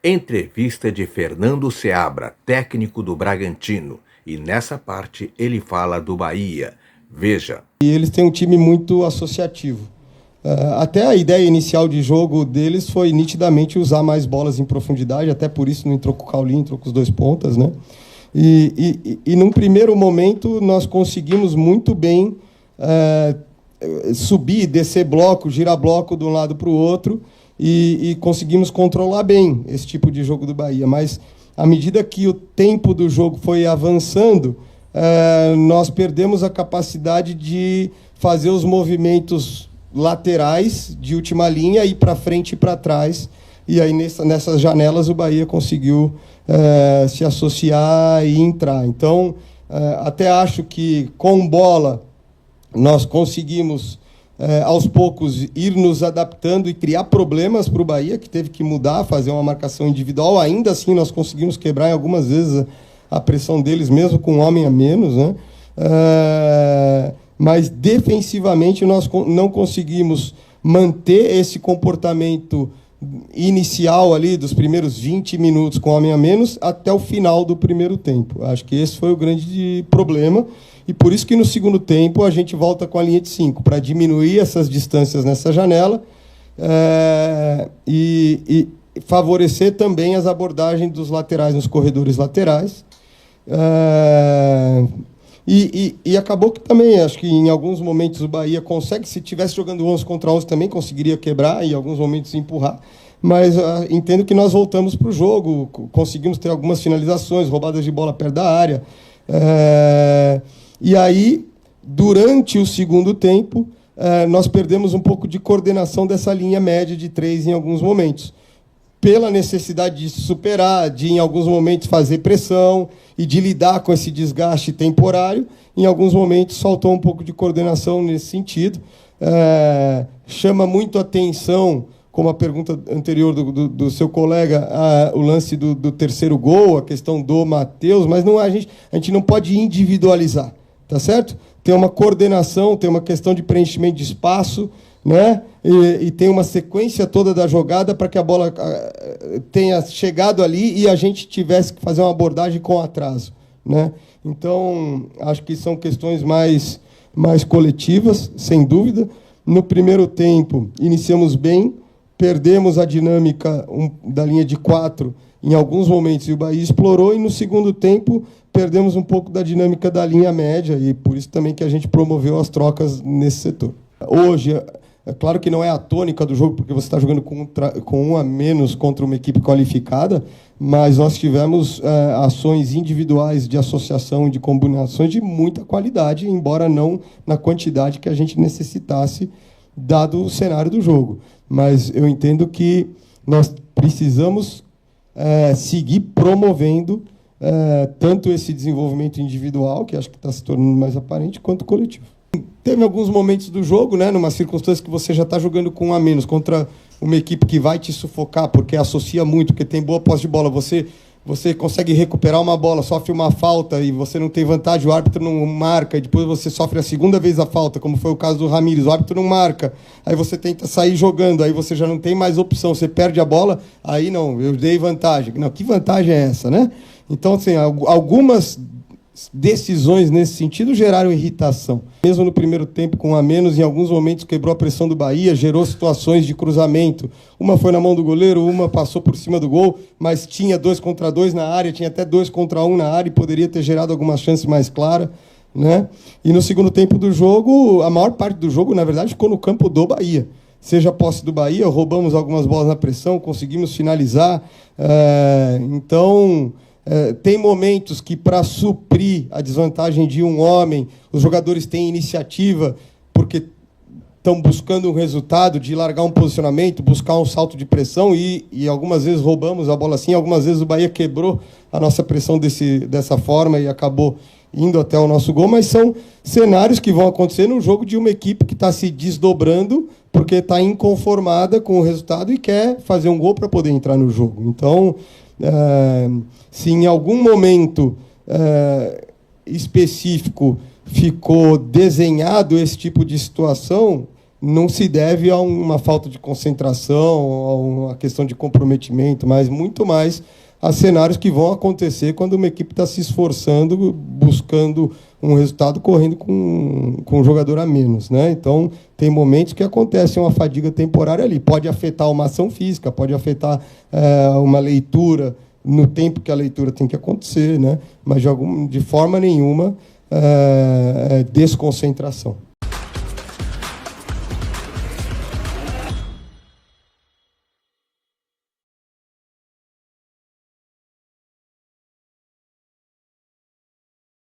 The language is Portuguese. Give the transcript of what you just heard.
Entrevista de Fernando Seabra, técnico do Bragantino. E nessa parte ele fala do Bahia. Veja. E eles têm um time muito associativo. Até a ideia inicial de jogo deles foi nitidamente usar mais bolas em profundidade, até por isso não entrou com o Caulinho, entrou com os dois pontas, né? E num primeiro momento nós conseguimos muito bem subir, descer bloco, girar bloco de um lado para o outro e conseguimos controlar bem esse tipo de jogo do Bahia. Mas à medida que o tempo do jogo foi avançando, nós perdemos a capacidade de fazer os movimentos laterais de última linha, ir para frente e para trás. E aí, nessas janelas, o Bahia conseguiu se associar e entrar. Então, até acho que, com bola, nós conseguimos, aos poucos, ir nos adaptando e criar problemas para o Bahia, que teve que mudar, fazer uma marcação individual. Ainda assim, nós conseguimos quebrar, em algumas vezes, a pressão deles, mesmo com um homem a menos, né? Mas, defensivamente, nós não conseguimos manter esse comportamento inicial ali dos primeiros 20 minutos com homem a menos até o final do primeiro tempo. Acho que esse foi o grande problema e por isso que no segundo tempo a gente volta com a linha de 5 para diminuir essas distâncias nessa janela e favorecer também as abordagens dos laterais nos corredores laterais. E acabou que também, acho que em alguns momentos o Bahia consegue, se estivesse jogando 11 contra 11 também conseguiria quebrar, em alguns momentos empurrar, mas entendo que nós voltamos para o jogo, conseguimos ter algumas finalizações, roubadas de bola perto da área, e aí, durante o segundo tempo, nós perdemos um pouco de coordenação dessa linha média de 3 em alguns momentos, pela necessidade de superar, de, em alguns momentos, fazer pressão e de lidar com esse desgaste temporário. Em alguns momentos, faltou um pouco de coordenação nesse sentido. Chama muito atenção, como a pergunta anterior do seu colega, o lance do terceiro gol, a questão do Matheus, mas não, a gente não pode individualizar, tá certo? Tem uma coordenação, tem uma questão de preenchimento de espaço, né? E tem uma sequência toda da jogada para que a bola tenha chegado ali e a gente tivesse que fazer uma abordagem com atraso, né? Então, acho que são questões mais coletivas, sem dúvida. No primeiro tempo, iniciamos bem, perdemos a dinâmica da linha de 4 em alguns momentos e o Bahia explorou, e no segundo tempo perdemos um pouco da dinâmica da linha média e por isso também que a gente promoveu as trocas nesse setor. Hoje, é claro que não é a tônica do jogo, porque você está jogando com um a menos contra uma equipe qualificada, mas nós tivemos ações individuais de associação, de combinações de muita qualidade, embora não na quantidade que a gente necessitasse, dado o cenário do jogo. Mas eu entendo que nós precisamos seguir promovendo tanto esse desenvolvimento individual, que acho que está se tornando mais aparente, quanto coletivo. Teve alguns momentos do jogo, né, numa circunstância que você já está jogando com um a menos contra uma equipe que vai te sufocar, porque associa muito, porque tem boa posse de bola. Você consegue recuperar uma bola, sofre uma falta e você não tem vantagem, o árbitro não marca, e depois você sofre a segunda vez a falta, como foi o caso do Ramírez, o árbitro não marca, aí você tenta sair jogando, aí você já não tem mais opção, você perde a bola, aí não, eu dei vantagem. Não, que vantagem é essa, né? Então, assim, algumas decisões nesse sentido geraram irritação. Mesmo no primeiro tempo, com a menos, em alguns momentos quebrou a pressão do Bahia, gerou situações de cruzamento. Uma foi na mão do goleiro, uma passou por cima do gol, mas tinha 2 contra 2 na área, tinha até 2 contra 1 na área e poderia ter gerado alguma chance mais clara, né? E no segundo tempo do jogo, a maior parte do jogo, na verdade, ficou no campo do Bahia. Seja a posse do Bahia, roubamos algumas bolas na pressão, conseguimos finalizar. Então, tem momentos que, para suprir a desvantagem de um homem, os jogadores têm iniciativa, porque estão buscando um resultado de largar um posicionamento, buscar um salto de pressão, e algumas vezes roubamos a bola assim, algumas vezes o Bahia quebrou a nossa pressão dessa forma e acabou indo até o nosso gol, mas são cenários que vão acontecer no jogo de uma equipe que está se desdobrando porque está inconformada com o resultado e quer fazer um gol para poder entrar no jogo. Então, se em algum momento específico ficou desenhado esse tipo de situação, não se deve a uma falta de concentração, a uma questão de comprometimento, mas muito mais a cenários que vão acontecer quando uma equipe está se esforçando, buscando um resultado, correndo com um jogador a menos, né? Então, tem momentos que acontece uma fadiga temporária ali. Pode afetar uma ação física, pode afetar uma leitura no tempo que a leitura tem que acontecer, né? Mas de forma nenhuma desconcentração.